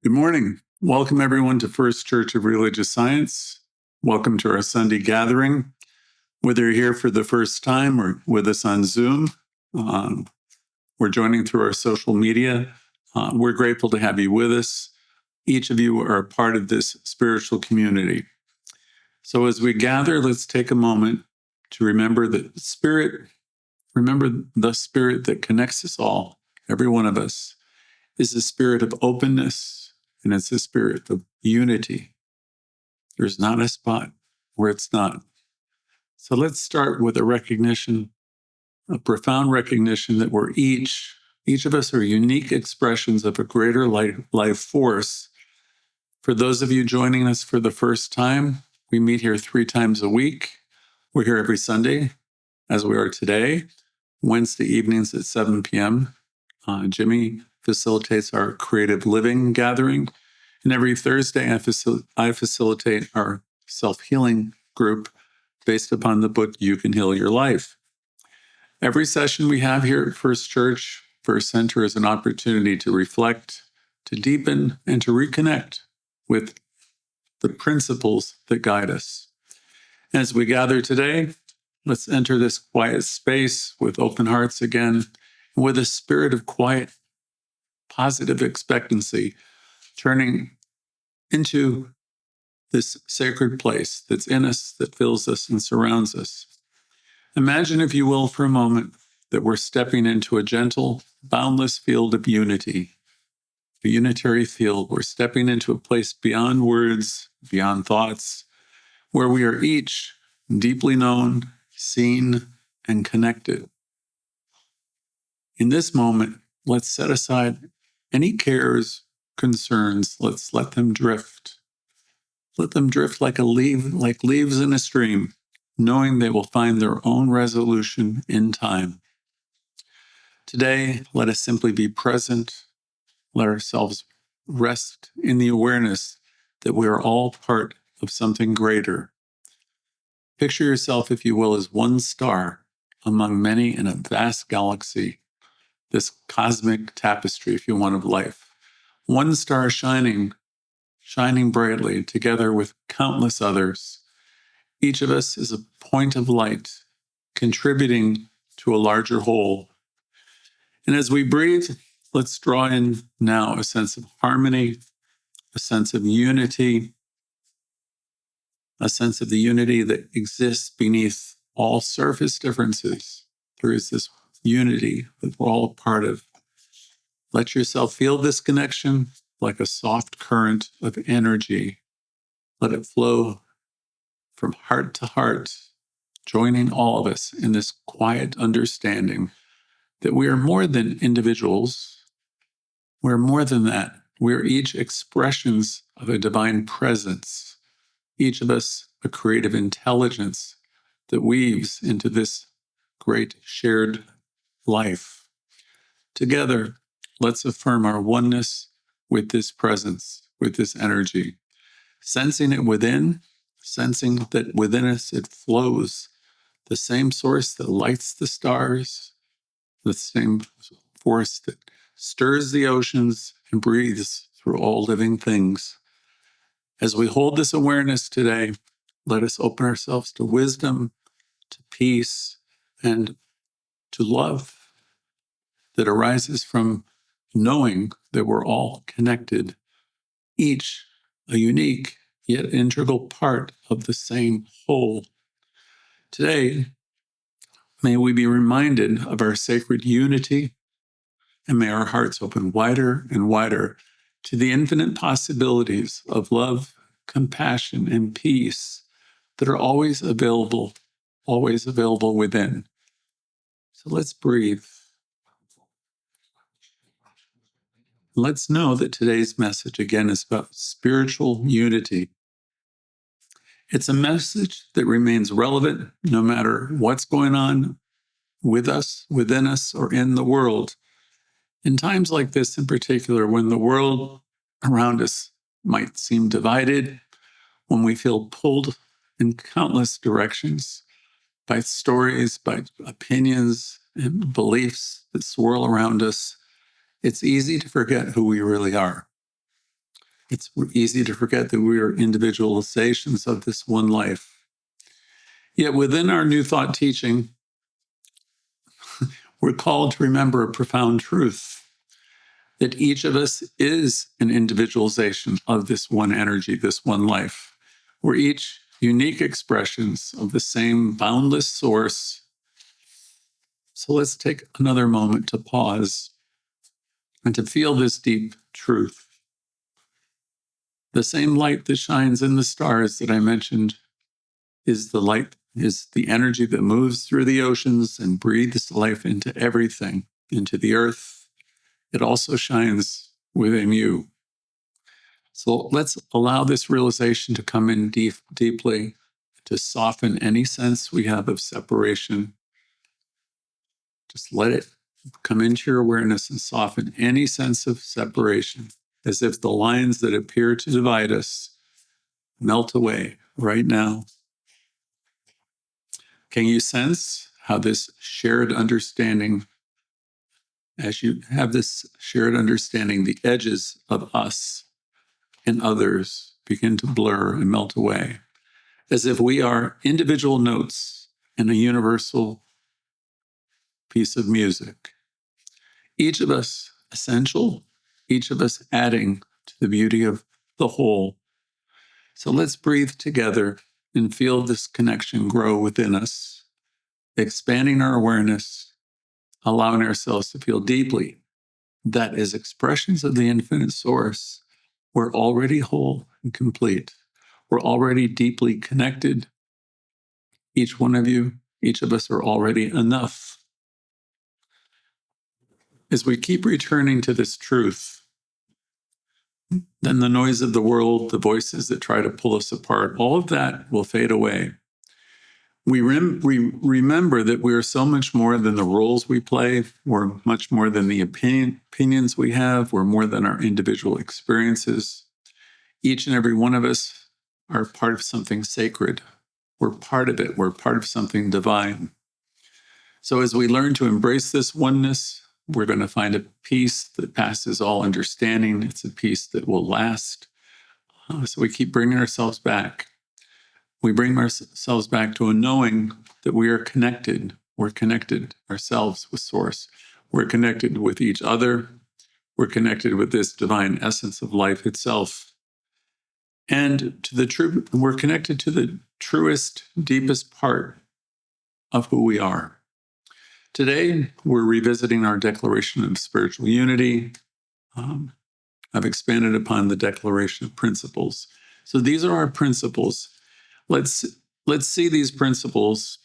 Good morning. Welcome everyone to First Church of Religious Science. Welcome to our Sunday gathering. Whether you're here for the first time or with us on Zoom, we're joining through our social media. We're grateful to have you with us. Each of you are a part of this spiritual community. So as we gather, let's take a moment to remember the Spirit that connects us all, every one of us, is a spirit of openness, and it's a spirit of unity. There's not a spot where it's not. So let's start with a profound recognition that we're each of us are unique expressions of a greater life force. For those of you joining us for the first time, we meet here 3 times a week. We're here every Sunday, as we are today, Wednesday evenings at 7 p.m. Jimmy facilitates our creative living gathering. And every Thursday, I facilitate our self-healing group based upon the book, You Can Heal Your Life. Every session we have here at First Church, First Center, is an opportunity to reflect, to deepen, and to reconnect with the principles that guide us. As we gather today, let's enter this quiet space with open hearts again, with a spirit of quiet, positive expectancy, turning into this sacred place that's in us, that fills us and surrounds us. Imagine, if you will, for a moment, that we're stepping into a gentle, boundless field of unity, a unitary field. We're stepping into a place beyond words, beyond thoughts, where we are each deeply known, seen, and connected. In this moment, let's set aside any cares, concerns. Let's let them drift. Let them drift like leaves in a stream, knowing they will find their own resolution in time. Today, let us simply be present. Let ourselves rest in the awareness that we are all part of something greater. Picture yourself, if you will, as one star among many in a vast galaxy, this cosmic tapestry, if you want, of life. One star shining brightly together with countless others. Each of us is a point of light, contributing to a larger whole. And as we breathe, let's draw in now a sense of harmony, a sense of unity, a sense of the unity that exists beneath all surface differences. There is this unity that we're all a part of. Let yourself feel this connection like a soft current of energy. Let it flow from heart to heart, joining all of us in this quiet understanding that we are more than individuals. We're more than that. We're each expressions of a divine presence, each of us a creative intelligence that weaves into this great shared life. Together, let's affirm our oneness with this presence, with this energy, sensing it within, sensing that within us it flows, the same source that lights the stars, the same force that stirs the oceans and breathes through all living things. As we hold this awareness today, let us open ourselves to wisdom, to peace, and to love that arises from knowing that we're all connected, each a unique yet integral part of the same whole. Today, may we be reminded of our sacred unity, and may our hearts open wider and wider to the infinite possibilities of love, compassion, and peace that are always available within. So let's breathe. Let's know that today's message, again, is about spiritual unity. It's a message that remains relevant no matter what's going on with us, within us, or in the world. In times like this in particular, when the world around us might seem divided, when we feel pulled in countless directions by stories, by opinions, and beliefs that swirl around us, it's easy to forget who we really are. It's easy to forget that we are individualizations of this one life. Yet within our New Thought teaching, we're called to remember a profound truth, that each of us is an individualization of this one energy, this one life. We're each unique expressions of the same boundless source. So let's take another moment to pause and to feel this deep truth. The same light that shines in the stars that I mentioned is the energy that moves through the oceans and breathes life into everything, into the earth. It also shines within you. So let's allow this realization to come in deeply, to soften any sense we have of separation. Just let it come into your awareness and soften any sense of separation, as if the lines that appear to divide us melt away right now. Can you sense how this shared understanding, as you have this shared understanding, the edges of us and others begin to blur and melt away, as if we are individual notes in a universal piece of music? Each of us essential, each of us adding to the beauty of the whole. So let's breathe together and feel this connection grow within us, expanding our awareness, allowing ourselves to feel deeply that as expressions of the infinite source, we're already whole and complete. We're already deeply connected. Each one of you, each of us are already enough. As we keep returning to this truth, then the noise of the world, the voices that try to pull us apart, all of that will fade away. We remember that we are so much more than the roles we play. We're much more than the opinions we have. We're more than our individual experiences. Each and every one of us are part of something sacred. We're part of it. We're part of something divine. So as we learn to embrace this oneness, we're going to find a peace that passes all understanding. It's a peace that will last. So we keep bringing ourselves back. We bring ourselves back to a knowing that we are connected. We're connected ourselves with Source. We're connected with each other. We're connected with this divine essence of life itself. And we're connected to the truest, deepest part of who we are. Today, we're revisiting our Declaration of Spiritual Unity. I've expanded upon the Declaration of Principles. So these are our principles. Let's see these principles,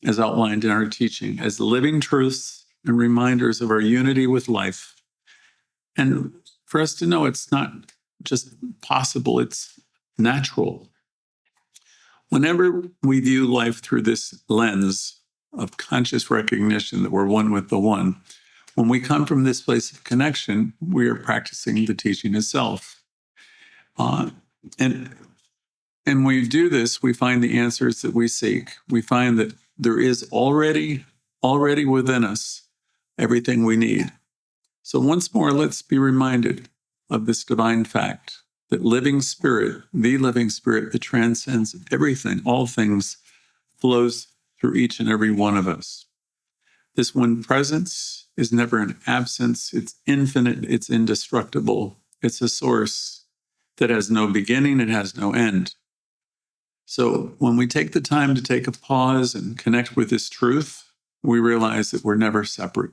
as outlined in our teaching, as living truths and reminders of our unity with life. And for us to know it's not just possible, it's natural. Whenever we view life through this lens of conscious recognition that we're one with the one, when we come from this place of connection, we are practicing the teaching itself. And when we do this, we find the answers that we seek. We find that there is already within us everything we need. So once more, let's be reminded of this divine fact, that living spirit, the living spirit that transcends everything, all things, flows through each and every one of us. This one presence is never an absence. It's infinite. It's indestructible. It's a source that has no beginning. It has no end. So when we take the time to take a pause and connect with this truth, we realize that we're never separate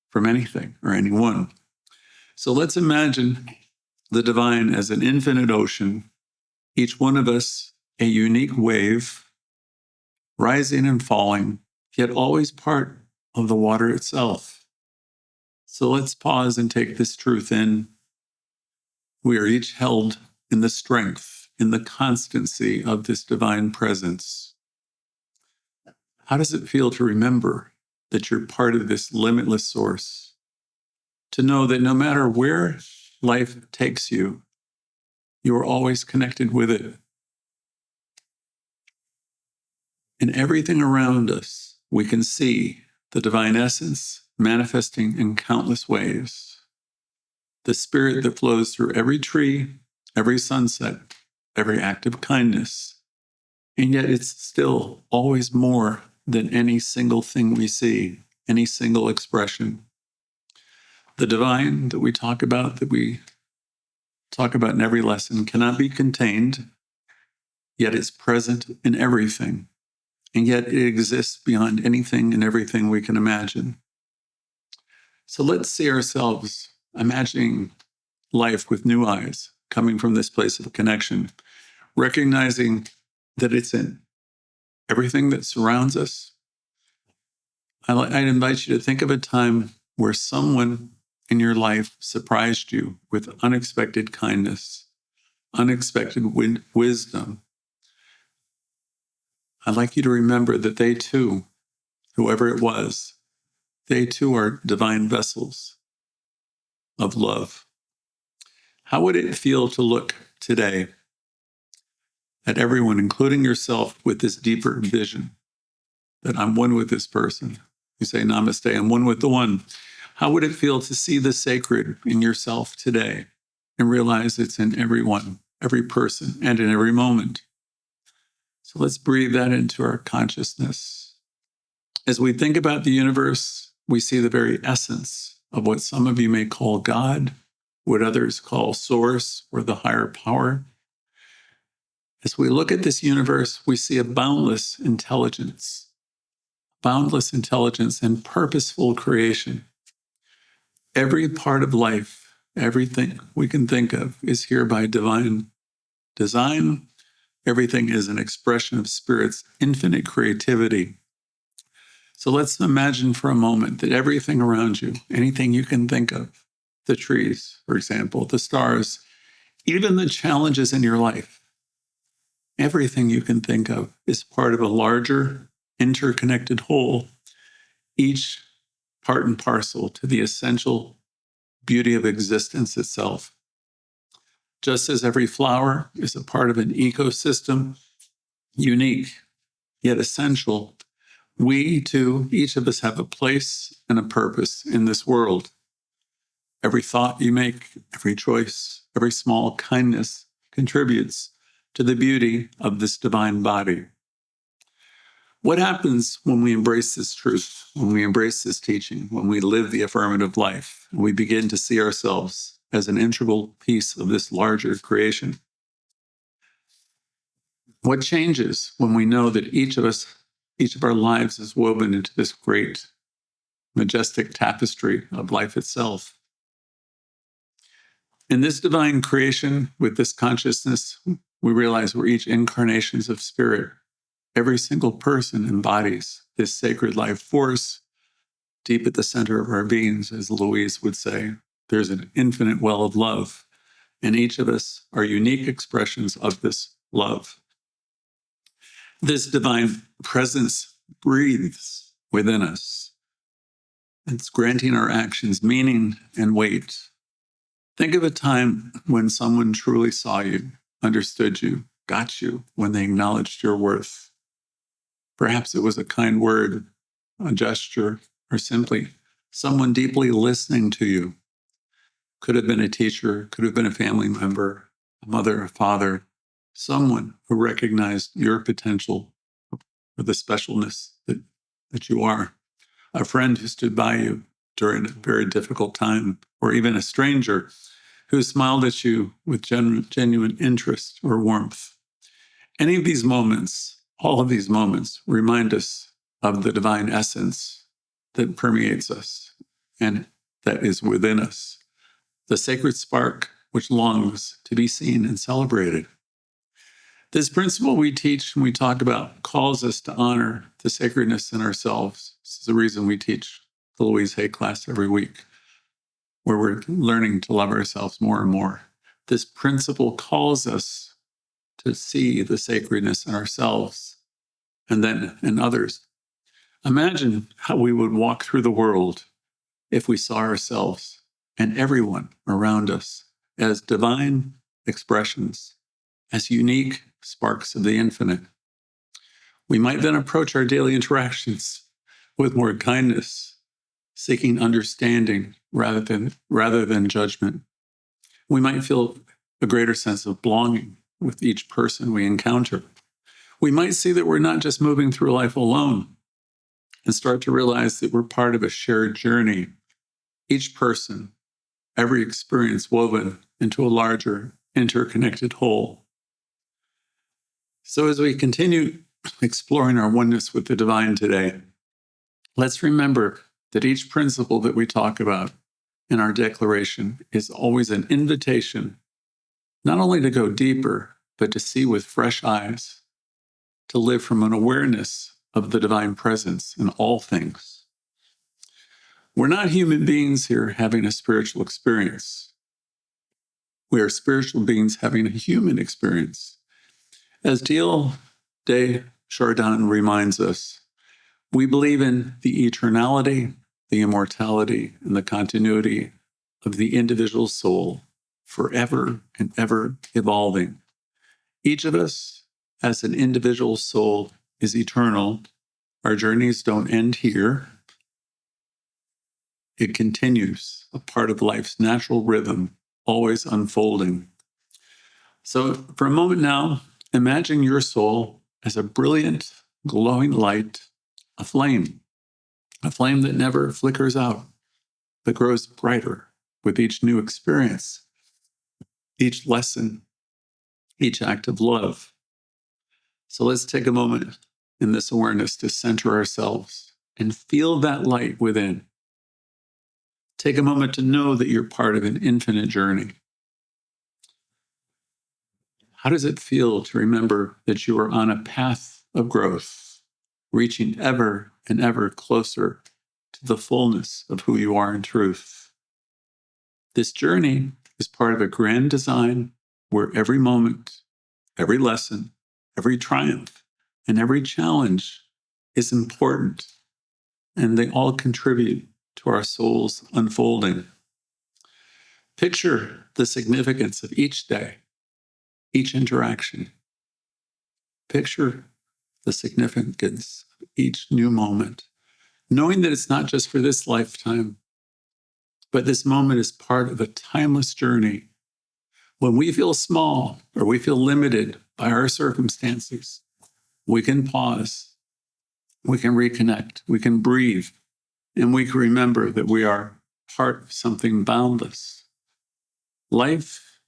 from anything or anyone. So let's imagine the divine as an infinite ocean, each one of us a unique wave, rising and falling, yet always part of the water itself. So let's pause and take this truth in. We are each held in the strength, in the constancy of this divine presence. How does it feel to remember that you're part of this limitless source? To know that no matter where life takes you, you are always connected with it. In everything around us, we can see the divine essence manifesting in countless ways. The spirit that flows through every tree, every sunset, every act of kindness. And yet it's still always more than any single thing we see, any single expression. The divine that we talk about in every lesson cannot be contained, yet it's present in everything. And yet it exists beyond anything and everything we can imagine. So let's see ourselves imagining life with new eyes, coming from this place of connection, recognizing that it's in everything that surrounds us. I'd invite you to think of a time where someone in your life surprised you with unexpected kindness, unexpected wisdom. I'd like you to remember that they too, whoever it was, they too are divine vessels of love. How would it feel to look today at everyone, including yourself, with this deeper vision that I'm one with this person? You say, Namaste, I'm one with the one. How would it feel to see the sacred in yourself today and realize it's in everyone, every person, and in every moment? So let's breathe that into our consciousness. As we think about the universe, we see the very essence of what some of you may call God, what others call source or the higher power. As we look at this universe, we see a boundless intelligence and purposeful creation. Every part of life, everything we can think of is here by divine design. Everything is an expression of Spirit's infinite creativity. So let's imagine for a moment that everything around you, anything you can think of, the trees, for example, the stars, even the challenges in your life, everything you can think of is part of a larger, interconnected whole, each part and parcel to the essential beauty of existence itself. Just as every flower is a part of an ecosystem, unique yet essential, we too, each of us, have a place and a purpose in this world. Every thought you make, every choice, every small kindness contributes to the beauty of this divine body. What happens when we embrace this truth, when we embrace this teaching, when we live the affirmative life, and we begin to see ourselves as an integral piece of this larger creation? What changes when we know that each of our lives is woven into this great, majestic tapestry of life itself? In this divine creation, with this consciousness, we realize we're each incarnations of Spirit. Every single person embodies this sacred life force deep at the center of our beings, as Louise would say. There's an infinite well of love, and each of us are unique expressions of this love. This divine presence breathes within us. It's granting our actions meaning and weight. Think of a time when someone truly saw you, understood you, got you, when they acknowledged your worth. Perhaps it was a kind word, a gesture, or simply someone deeply listening to you. Could have been a teacher, could have been a family member, a mother, a father, someone who recognized your potential for the specialness that you are. A friend who stood by you during a very difficult time, or even a stranger who smiled at you with genuine interest or warmth. Any of these moments, all of these moments, remind us of the divine essence that permeates us and that is within us, the sacred spark which longs to be seen and celebrated. This principle we teach and we talk about calls us to honor the sacredness in ourselves. This is the reason we teach the Louise Hay class every week, where we're learning to love ourselves more and more. This principle calls us to see the sacredness in ourselves and then in others. Imagine how we would walk through the world if we saw ourselves and everyone around us as divine expressions, as unique sparks of the infinite. We might then approach our daily interactions with more kindness, seeking understanding rather than judgment. We might feel a greater sense of belonging with each person we encounter. We might see that we're not just moving through life alone and start to realize that we're part of a shared journey, each person, every experience woven into a larger, interconnected whole. So as we continue exploring our oneness with the divine today, let's remember that each principle that we talk about in our declaration is always an invitation, not only to go deeper, but to see with fresh eyes, to live from an awareness of the divine presence in all things. We're not human beings here having a spiritual experience. We are spiritual beings having a human experience. As Teal de Chardin reminds us, we believe in the eternality, the immortality, and the continuity of the individual soul, forever and ever evolving. Each of us, as an individual soul, is eternal. Our journeys don't end here. It continues, a part of life's natural rhythm, always unfolding. So for a moment now, imagine your soul as a brilliant, glowing light, a flame that never flickers out, but grows brighter with each new experience, each lesson, each act of love. So let's take a moment in this awareness to center ourselves and feel that light within. Take a moment to know that you're part of an infinite journey. How does it feel to remember that you are on a path of growth, reaching ever and ever closer to the fullness of who you are in truth? This journey is part of a grand design where every moment, every lesson, every triumph, and every challenge is important, and they all contribute to our soul's unfolding. Picture the significance of each day, each interaction. Picture the significance of each new moment, knowing that it's not just for this lifetime, but this moment is part of a timeless journey. When we feel small or we feel limited by our circumstances, we can pause, we can reconnect, we can breathe, and we can remember that we are part of something boundless. Life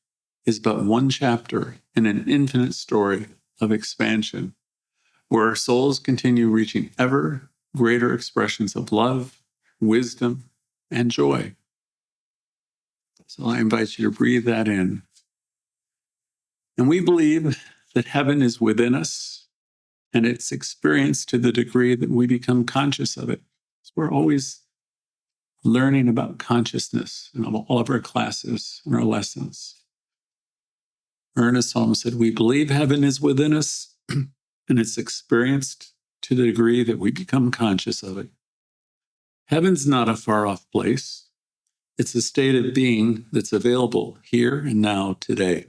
is but one chapter in an infinite story of expansion, where our souls continue reaching ever greater expressions of love, wisdom, and joy. So I invite you to breathe that in. And we believe that heaven is within us, and it's experienced to the degree that we become conscious of it. So we're always learning about consciousness in all of our classes and our lessons. Ernest Holmes said, we believe heaven is within us, and it's experienced to the degree that we become conscious of it. Heaven's not a far-off place. It's a state of being that's available here and now today.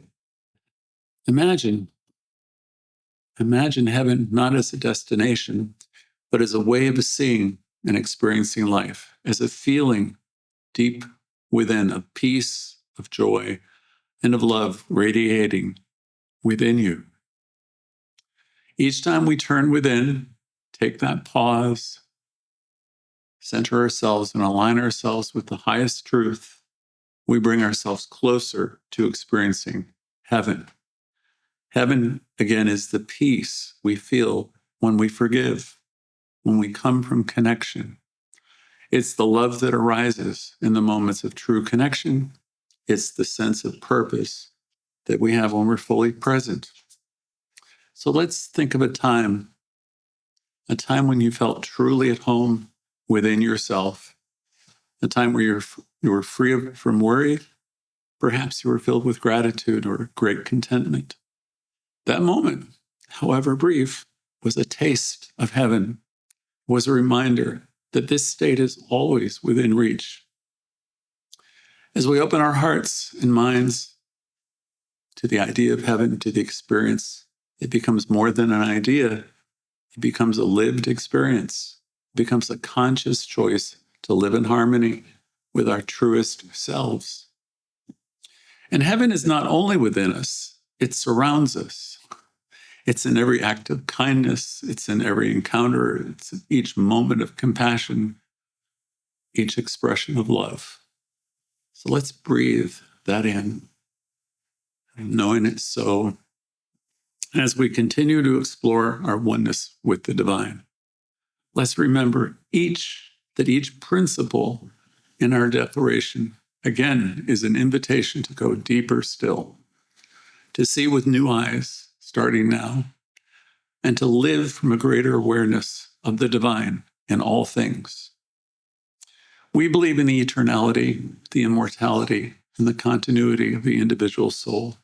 Imagine heaven not as a destination, but as a way of seeing and experiencing life, as a feeling deep within of peace, of joy, and of love radiating within you. Each time we turn within, take that pause, center ourselves and align ourselves with the highest truth, we bring ourselves closer to experiencing heaven. Heaven, again, is the peace we feel when we forgive, when we come from connection. It's the love that arises in the moments of true connection. It's the sense of purpose that we have when we're fully present. So let's think of a time when you felt truly at home within yourself, a time where you were free from worry. Perhaps you were filled with gratitude or great contentment. That moment, however brief, was a taste of heaven, was a reminder that this state is always within reach. As we open our hearts and minds to the idea of heaven, to the experience, it becomes more than an idea. It becomes a lived experience. It becomes a conscious choice to live in harmony with our truest selves. And heaven is not only within us, it surrounds us. It's in every act of kindness. It's in every encounter. It's in each moment of compassion, each expression of love. So let's breathe that in, knowing it's so, as we continue to explore our oneness with the divine. Let's remember that each principle in our declaration, again, is an invitation to go deeper still, to see with new eyes, starting now, and to live from a greater awareness of the divine in all things. We believe in the eternality, the immortality, and the continuity of the individual soul,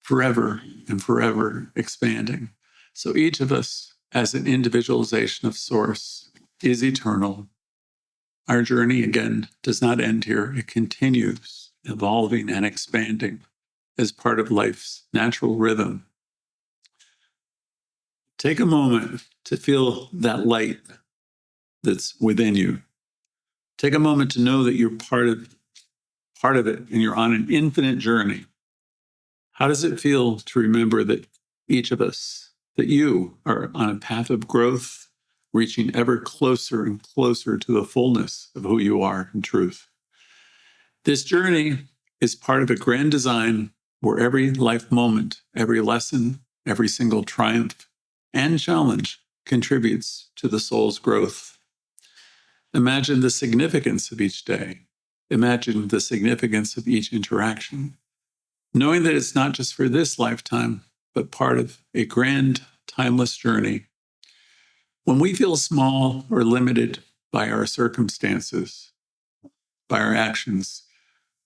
forever and forever expanding. So each of us, as an individualization of source, is eternal. Our journey, again, does not end here. It continues, evolving and expanding as part of life's natural rhythm. Take a moment to feel that light that's within you. Take a moment to know that you're part of it and you're on an infinite journey. How does it feel to remember that each of us, that you are on a path of growth, reaching ever closer and closer to the fullness of who you are in truth? This journey is part of a grand design where every life moment, every lesson, every single triumph and challenge contributes to the soul's growth. Imagine the significance of each day. Imagine the significance of each interaction, knowing that it's not just for this lifetime, but part of a grand, timeless journey. When we feel small or limited by our circumstances, by our actions,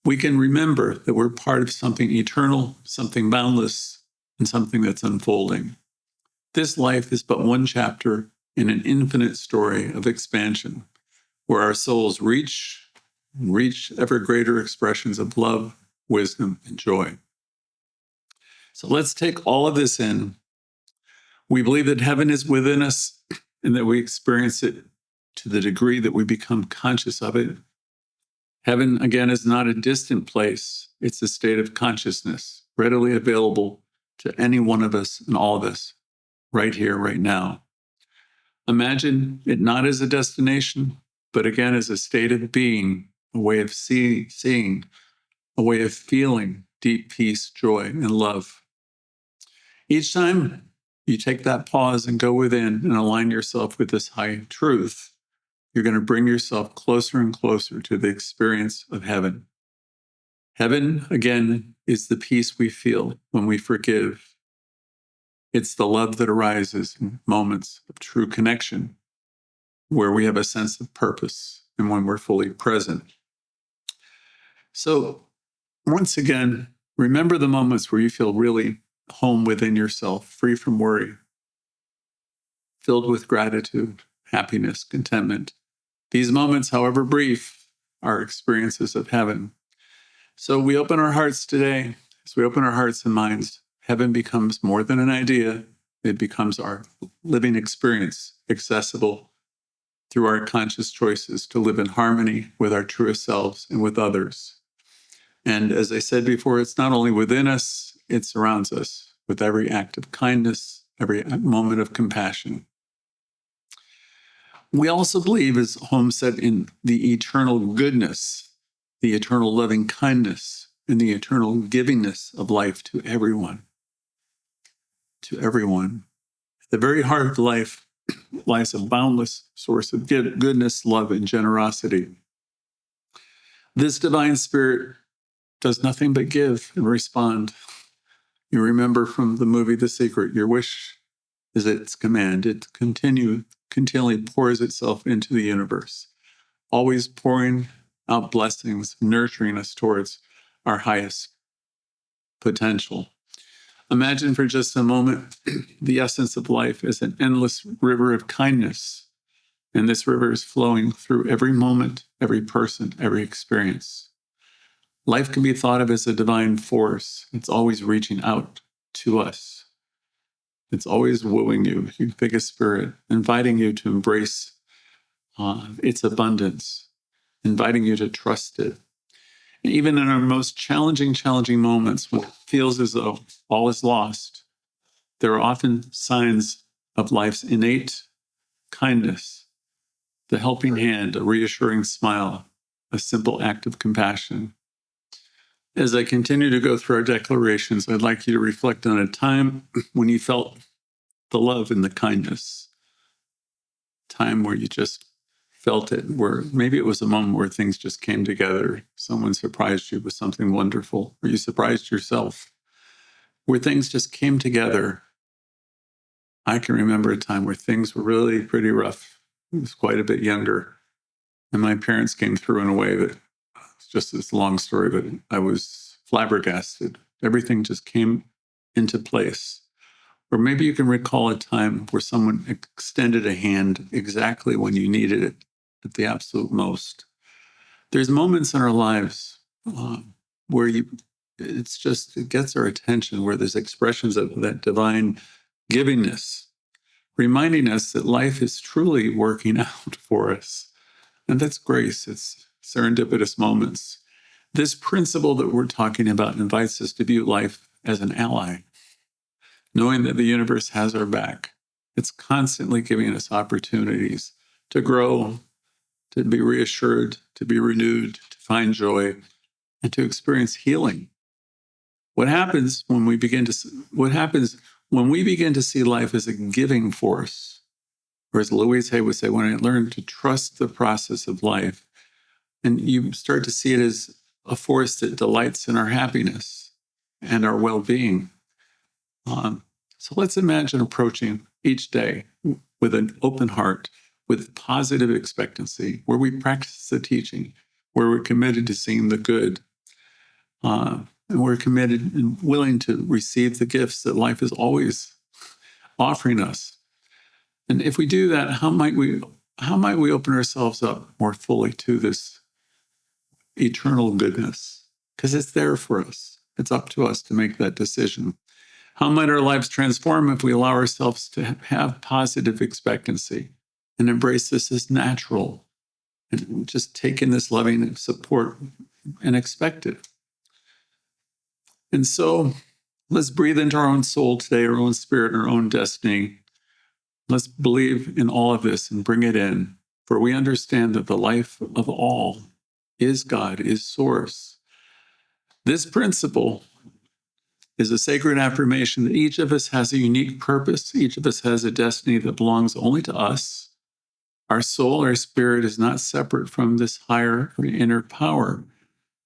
we can remember that we're part of something eternal, something boundless, and something that's unfolding. This life is but one chapter in an infinite story of expansion, where our souls reach ever greater expressions of love, wisdom, and joy. So let's take all of this in. We believe that heaven is within us and that we experience it to the degree that we become conscious of it. Heaven, again, is not a distant place. It's a state of consciousness, readily available to any one of us and all of us, right here, right now. Imagine it not as a destination, but again as a state of being, a way of seeing, a way of feeling deep peace, joy, and love. Each time you take that pause and go within and align yourself with this high truth, you're going to bring yourself closer and closer to the experience of heaven. Heaven, again, is the peace we feel when we forgive. It's the love that arises in moments of true connection, where we have a sense of purpose and when we're fully present. So, once again, remember the moments where you feel really home within yourself, free from worry, filled with gratitude, happiness, contentment. These moments, however brief, are experiences of heaven. So we open our hearts today. As we open our hearts and minds, heaven becomes more than an idea. It becomes our living experience, accessible through our conscious choices to live in harmony with our truest selves and with others. And as I said before, it's not only within us, it surrounds us with every act of kindness, every moment of compassion. We also believe, as Holmes said, in the eternal goodness, the eternal loving kindness, and the eternal givingness of life to everyone. To everyone. At the very heart of life lies a boundless source of goodness, love, and generosity. This divine spirit does nothing but give and respond. You remember from the movie The Secret, your wish is its command. It continually pours itself into the universe, always pouring out blessings, nurturing us towards our highest potential. Imagine for just a moment the essence of life as an endless river of kindness. And this river is flowing through every moment, every person, every experience. Life can be thought of as a divine force. It's always reaching out to us. It's always wooing you, your biggest spirit, inviting you to embrace its abundance, inviting you to trust it. Even in our most challenging moments, when it feels as though all is lost, there are often signs of life's innate kindness, the helping hand, a reassuring smile, a simple act of compassion. As I continue to go through our declarations, I'd like you to reflect on a time when you felt the love and the kindness, time where you just felt it, where maybe it was a moment where things just came together. Someone surprised you with something wonderful, or you surprised yourself, where things just came together. I can remember a time where things were really pretty rough. I was quite a bit younger, and my parents came through in a way that, it's just this long story, but I was flabbergasted. Everything just came into place. Or maybe you can recall a time where someone extended a hand exactly when you needed it at the absolute most. There's moments in our lives where it gets our attention, where there's expressions of that divine givingness, reminding us that life is truly working out for us. And that's grace. It's serendipitous moments. This principle that we're talking about invites us to view life as an ally, knowing that the universe has our back. It's constantly giving us opportunities to grow, to be reassured, to be renewed, to find joy, and to experience healing. What happens when we begin to see life as a giving force, or as Louise would say, when I learned to trust the process of life, and you start to see it as a force that delights in our happiness and our well-being. So let's imagine approaching each day with an open heart, with positive expectancy, where we practice the teaching, where we're committed to seeing the good, and we're committed and willing to receive the gifts that life is always offering us. And if we do that, how might we open ourselves up more fully to this eternal goodness? Because it's there for us. It's up to us to make that decision. How might our lives transform if we allow ourselves to have positive expectancy and embrace this as natural, and just take in this loving support and expect it? And so let's breathe into our own soul today, our own spirit, our own destiny. Let's believe in all of this and bring it in, for we understand that the life of all is God, is source. This principle is a sacred affirmation that each of us has a unique purpose. Each of us has a destiny that belongs only to us. Our soul, our spirit is not separate from this higher or inner power,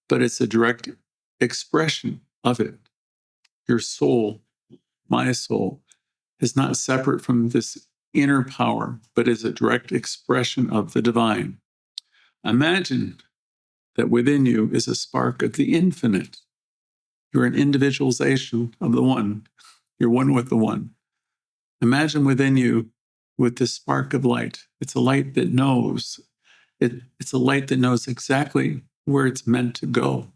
but it's a direct expression of it. Your soul, my soul, is not separate from this inner power, but is a direct expression of the divine. Imagine that within you is a spark of the infinite. You're an individualization of the one. You're one with the one. Imagine within you with this spark of light. It's a light that knows. It's a light that knows exactly where it's meant to go.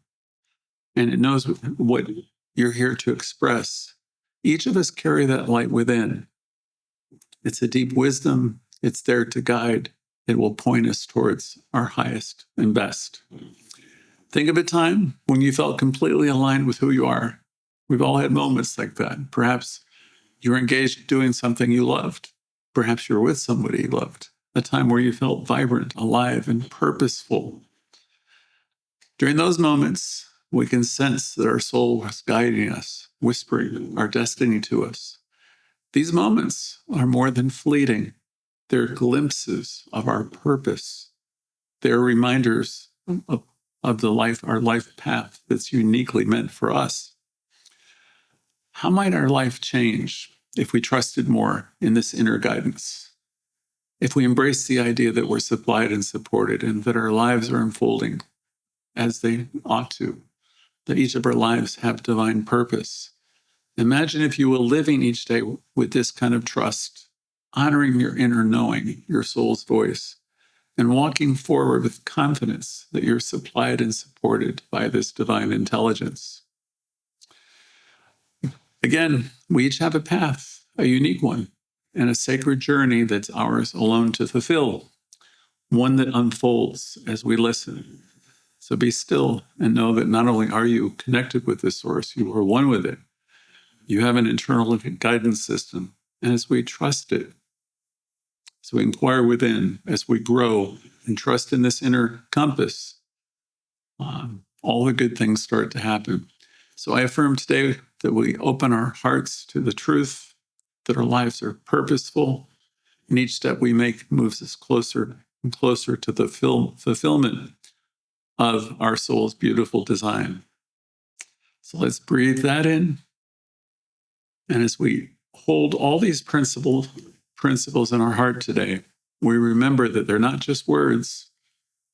And it knows what you're here to express. Each of us carry that light within. It's a deep wisdom. It's there to guide. It will point us towards our highest and best. Think of a time when you felt completely aligned with who you are. We've all had moments like that. Perhaps you were engaged in doing something you loved. Perhaps you were with somebody you loved. A time where you felt vibrant, alive, and purposeful. During those moments, we can sense that our soul was guiding us, whispering our destiny to us. These moments are more than fleeting. They're glimpses of our purpose. They're reminders of our life path that's uniquely meant for us. How might our life change if we trusted more in this inner guidance? If we embrace the idea that we're supplied and supported, and that our lives are unfolding as they ought to, that each of our lives have divine purpose. Imagine, if you will, living each day with this kind of trust, honoring your inner knowing, your soul's voice, and walking forward with confidence that you're supplied and supported by this divine intelligence. Again, we each have a path, a unique one, and a sacred journey that's ours alone to fulfill, one that unfolds as we listen. So be still and know that not only are you connected with this source, you are one with it. You have an internal guidance system. And as we trust it, as we inquire within, as we grow and trust in this inner compass, all the good things start to happen. So I affirm today that we open our hearts to the truth, that our lives are purposeful, and each step we make moves us closer and closer to the fulfillment of our soul's beautiful design. So let's breathe that in. And as we hold all these principles in our heart today, we remember that they're not just words,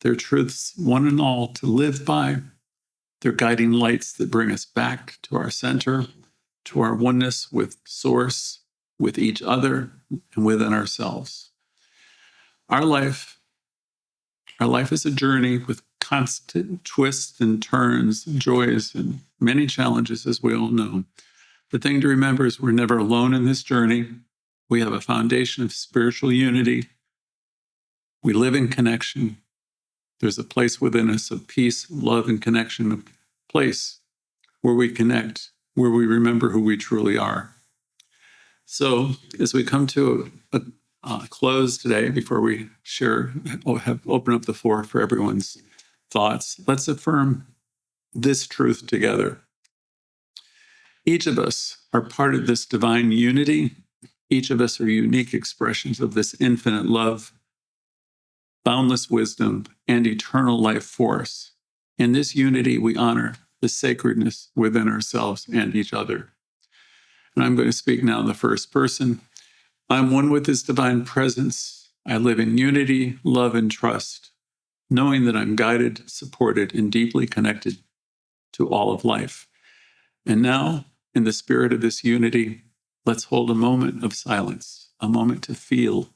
they're truths, one and all, to live by. They're guiding lights that bring us back to our center, to our oneness with Source, with each other, and within ourselves. Our life is a journey with constant twists and turns, and joys, and many challenges, as we all know. The thing to remember is we're never alone in this journey. We have a foundation of spiritual unity. We live in connection. There's a place within us of peace, love, and connection, a place where we connect, where we remember who we truly are. So as we come to a close today, before we open up the floor for everyone's thoughts, let's affirm this truth together. Each of us are part of this divine unity. Each of us are unique expressions of this infinite love, boundless wisdom, and eternal life force. In this unity, we honor the sacredness within ourselves and each other. And I'm going to speak now in the first person. I'm one with this divine presence. I live in unity, love, and trust, knowing that I'm guided, supported, and deeply connected to all of life. And now, in the spirit of this unity, let's hold a moment of silence, a moment to feel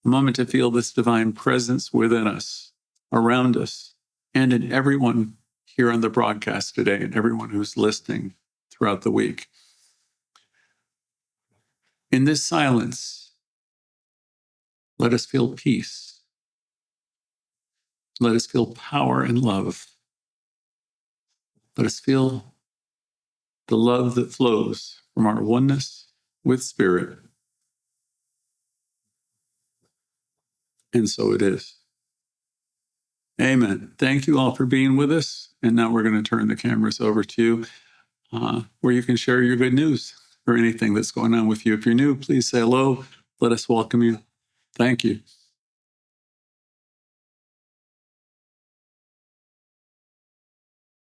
this divine presence within us, around us, and in everyone here on the broadcast today, and everyone who's listening throughout the week. In this silence, let us feel peace. Let us feel power and love. Let us feel the love that flows from our oneness with Spirit. And so it is. Amen. Thank you all for being with us. And now we're going to turn the cameras over to you, where you can share your good news or anything that's going on with you. If you're new, please say hello. Let us welcome you. Thank you.